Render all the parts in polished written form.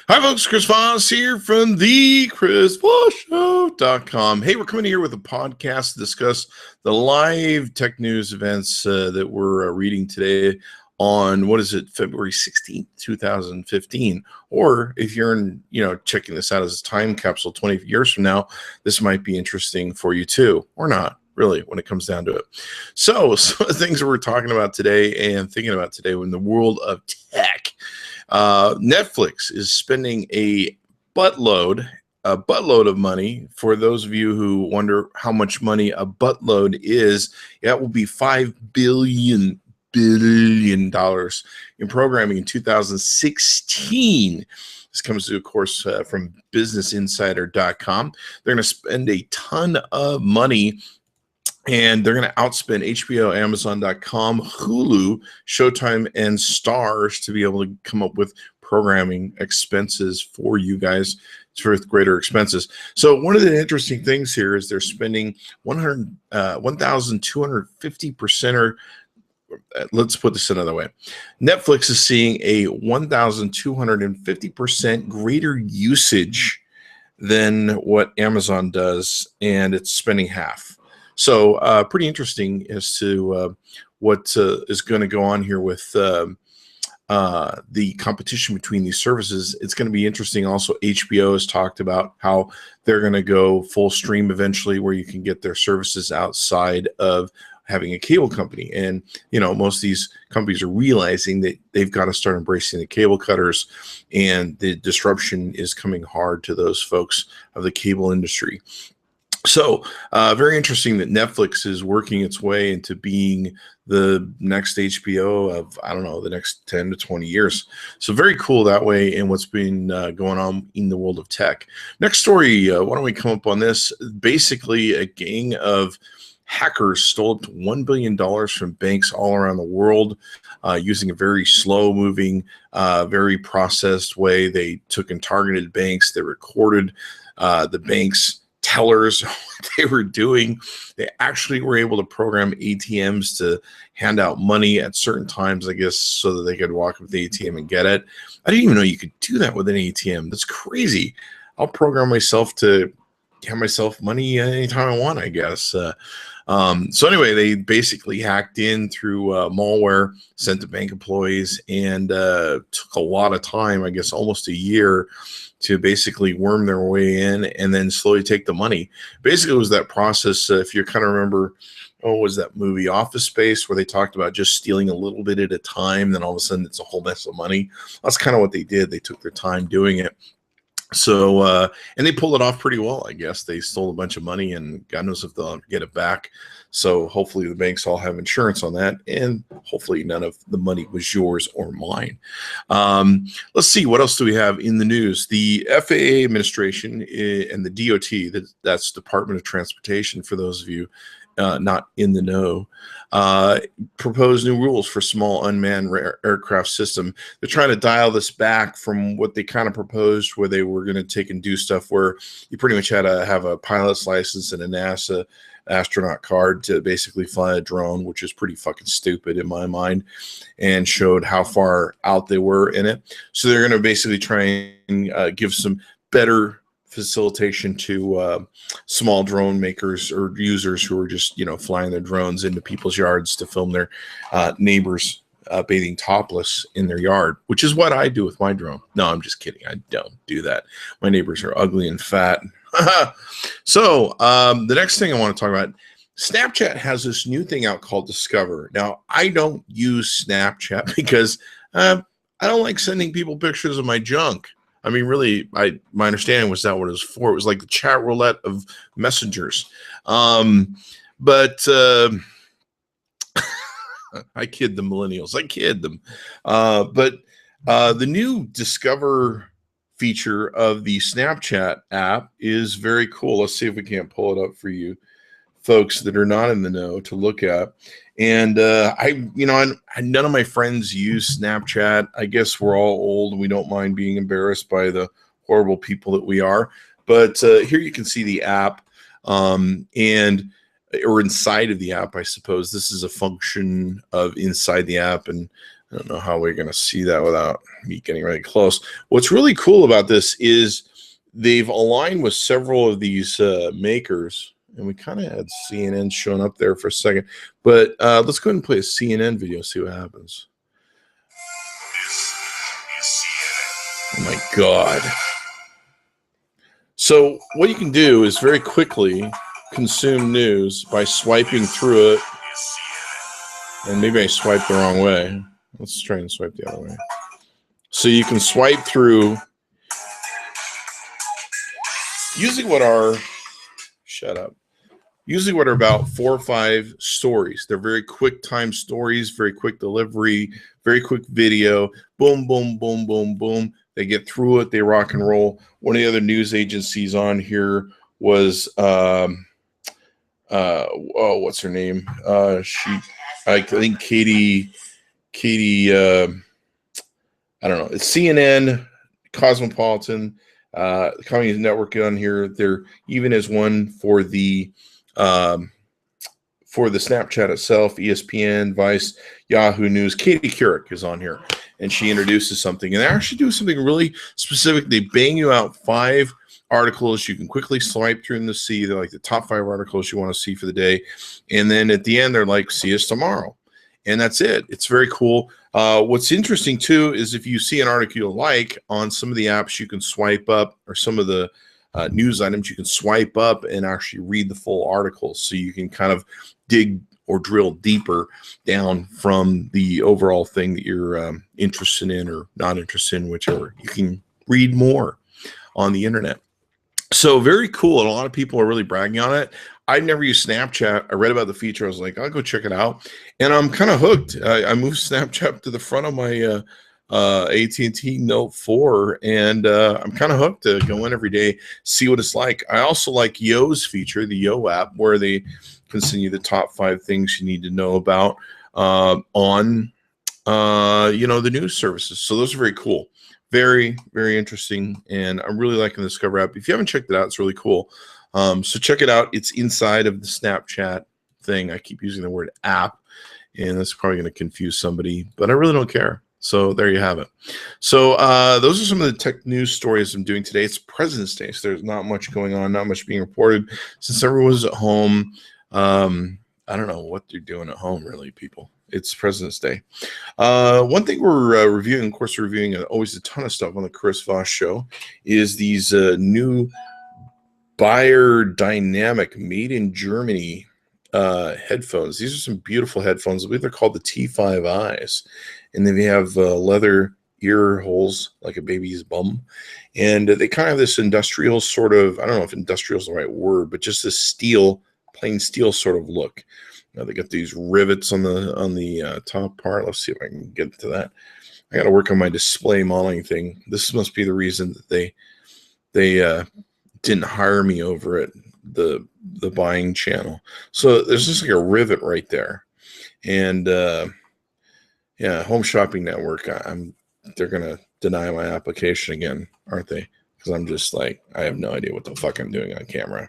Hi, folks. Chris Voss here from the Chris Voss Show.com. Hey, we're coming here with a podcast to discuss the live tech news events that we're reading today on, February 16th, 2015. Or if you're checking this out as a time capsule 20 years from now, this might be interesting for you too, or not. Really, when it comes down to it. So some of the things that we're talking about today and thinking about today in the world of tech. Netflix is spending a buttload of money. For those of you who wonder how much money a buttload is, that will be $5 billion in programming in 2016. This comes to, of course, from businessinsider.com. They're going to spend a ton of money, and they're going to outspend HBO, amzn.to, Hulu, Showtime, and Stars to be able to come up with programming expenses for you guys with greater expenses. So one of the interesting things here is they're spending 1,250%, or let's put this another way. Netflix is seeing a 1,250% greater usage than what Amazon does, and it's spending half. So pretty interesting as to what is going to go on here with the competition between these services. It's going to be interesting. Also, HBO has talked about how they're going to go full stream eventually, where you can get their services outside of having a cable company. And, most of these companies are realizing that they've got to start embracing the cable cutters, and the disruption is coming hard to those folks of the cable industry. So very interesting that Netflix is working its way into being the next HBO of, the next 10 to 20 years. So very cool that way, and what's been going on in the world of tech. Next story, why don't we come up on this? Basically, a gang of hackers stole up to $1 billion from banks all around the world using a very slow-moving, very processed way. They took and targeted banks. They recorded the banks' tellers what they were doing. They actually were able to program ATMs to hand out money at certain times, I guess, so that they could walk up the ATM and get it. I didn't even know you could do that with an ATM. That's crazy. I'll program myself to hand myself money anytime I want, I guess. So anyway, they basically hacked in through malware sent to bank employees, and took a lot of time, I guess almost a year, to basically worm their way in and then slowly take the money. Basically, it was that process. If you kind of remember, was that movie Office Space, where they talked about just stealing a little bit at a time, then all of a sudden it's a whole mess of money. That's kind of what they did. They took their time doing it. So, and they pulled it off pretty well, I guess. They stole a bunch of money, and God knows if they'll get it back. So hopefully the banks all have insurance on that, and hopefully none of the money was yours or mine. Let's see, what else do we have in the news? The FAA administration and the DOT, that's Department of Transportation for those of you not in the know, propose new rules for small unmanned aircraft system. They're trying to dial this back from what they kind of proposed, where they were going to take and do stuff where you pretty much had to have a pilot's license and a NASA astronaut card to basically fly a drone, which is pretty fucking stupid in my mind, and showed how far out they were in it. So they're going to basically try and give some better facilitation to small drone makers or users who are just flying their drones into people's yards to film their neighbors bathing topless in their yard, which is what I do with my drone. No, I'm just kidding. I don't do that. My neighbors are ugly and fat. So the next thing I want to talk about, Snapchat has this new thing out called Discover. Now, I don't use Snapchat because I don't like sending people pictures of my junk. I mean, really, my understanding was that what it was for. It was like the chat roulette of messengers. But I kid the millennials. I kid them. But the new Discover feature of the Snapchat app is very cool. Let's see if we can't pull it up for you folks that are not in the know to look at. And none of my friends use Snapchat. I guess we're all old and we don't mind being embarrassed by the horrible people that we are. But here you can see the app, or inside of the app, I suppose. This is a function of inside the app, and I don't know how we're going to see that without me getting really close. What's really cool about this is they've aligned with several of these makers, and we kind of had CNN showing up there for a second. But let's go ahead and play a CNN video, see what happens. Oh my God. So what you can do is very quickly consume news by swiping through it. And maybe I swiped the wrong way. Let's try and swipe the other way. So you can swipe through using what are, usually what are about 4 or 5 stories. They're very quick time stories, very quick delivery, very quick video. Boom, boom, boom, boom, boom. They get through it. They rock and roll. One of the other news agencies on here was, what's her name? I think Katie, I don't know. It's CNN, Cosmopolitan, Communist Network on here. There even is one for the Snapchat itself, ESPN, Vice, Yahoo News. Katie Couric is on here, and she introduces something, and they actually do something really specific. They bang you out 5 articles you can quickly swipe through them to see. They're like the top 5 articles you want to see for the day, and then at the end they're like, see us tomorrow, and that's it. It's very cool. What's interesting too is if you see an article you like on some of the apps, you can swipe up, or some of the news items, you can swipe up and actually read the full article, so you can kind of dig or drill deeper down from the overall thing that you're interested in or not interested in, whichever. You can read more on the internet. So very cool, and a lot of people are really bragging on it. I never used Snapchat. I read about the feature. I was like, I'll go check it out, and I'm kind of hooked. I moved Snapchat to the front of my AT&T Note 4, and I'm kind of hooked to go in every day, see what it's like. I also like Yo's feature, the Yo app, where they can send you the top 5 things you need to know about on the news services. So those are very cool. Very, very interesting, and I'm really liking the Discover app. If you haven't checked it out, it's really cool. So check it out. It's inside of the Snapchat thing. I keep using the word app, and that's probably going to confuse somebody, but I really don't care. So there you have it. So those are some of the tech news stories I'm doing today. It's President's Day, so there's not much going on, not much being reported. Since everyone's at home, I don't know what they're doing at home, really, people. It's President's Day. One thing we're reviewing, of course, we're reviewing always a ton of stuff on the Chris Voss Show, is these new Bayer Dynamic made in Germany headphones. These are some beautiful headphones. I believe they're called the T5Is, and they have leather ear holes like a baby's bum, and they kind of have this industrial sort of, I don't know if industrial is the right word, but just this steel, plain steel sort of look. They got these rivets on the top part. Let's see if I can get to that. I got to work on my display modeling thing. This must be the reason that they didn't hire me over at the buying channel. So there's just like a rivet right there, and Home Shopping Network. They're gonna deny my application again, aren't they? Because I'm just like, I have no idea what the fuck I'm doing on camera.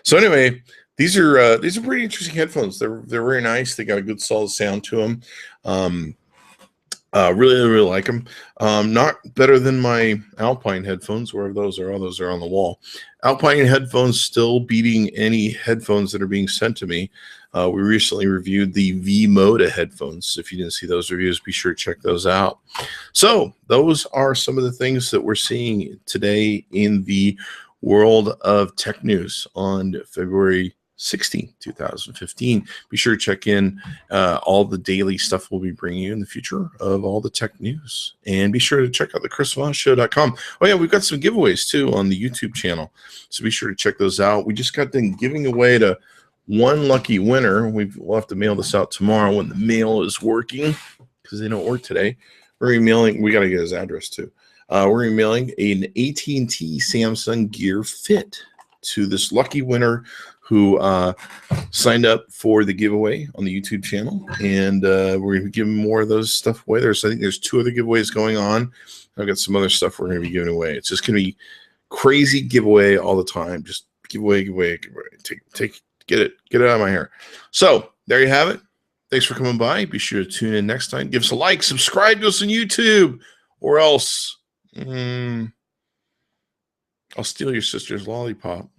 So anyway. These are pretty interesting headphones. They're very nice. They got a good solid sound to them. Really like them. Not better than my Alpine headphones, wherever those are. All those are on the wall. Alpine headphones still beating any headphones that are being sent to me. We recently reviewed the V-Moda headphones. If you didn't see those reviews, be sure to check those out. So those are some of the things that we're seeing today in the world of tech news on February 16, 2015. Be sure to check in all the daily stuff we'll be bringing you in the future of all the tech news. And be sure to check out the chrisvossshow.com. Oh, yeah, we've got some giveaways, too, on the YouTube channel. So be sure to check those out. We just got done giving away to one lucky winner. We'll have to mail this out tomorrow when the mail is working, because they don't work today. We're going to be mailing. We got to get his address, too. We're going to be mailing an AT&T Samsung Gear Fit to this lucky winner who signed up for the giveaway on the YouTube channel, and we're going to be giving more of those stuff away. I think there's 2 other giveaways going on. I've got some other stuff we're going to be giving away. It's just going to be crazy giveaway all the time. Just giveaway. Get it out of my hair. So there you have it. Thanks for coming by. Be sure to tune in next time. Give us a like, subscribe to us on YouTube, or else I'll steal your sister's lollipop.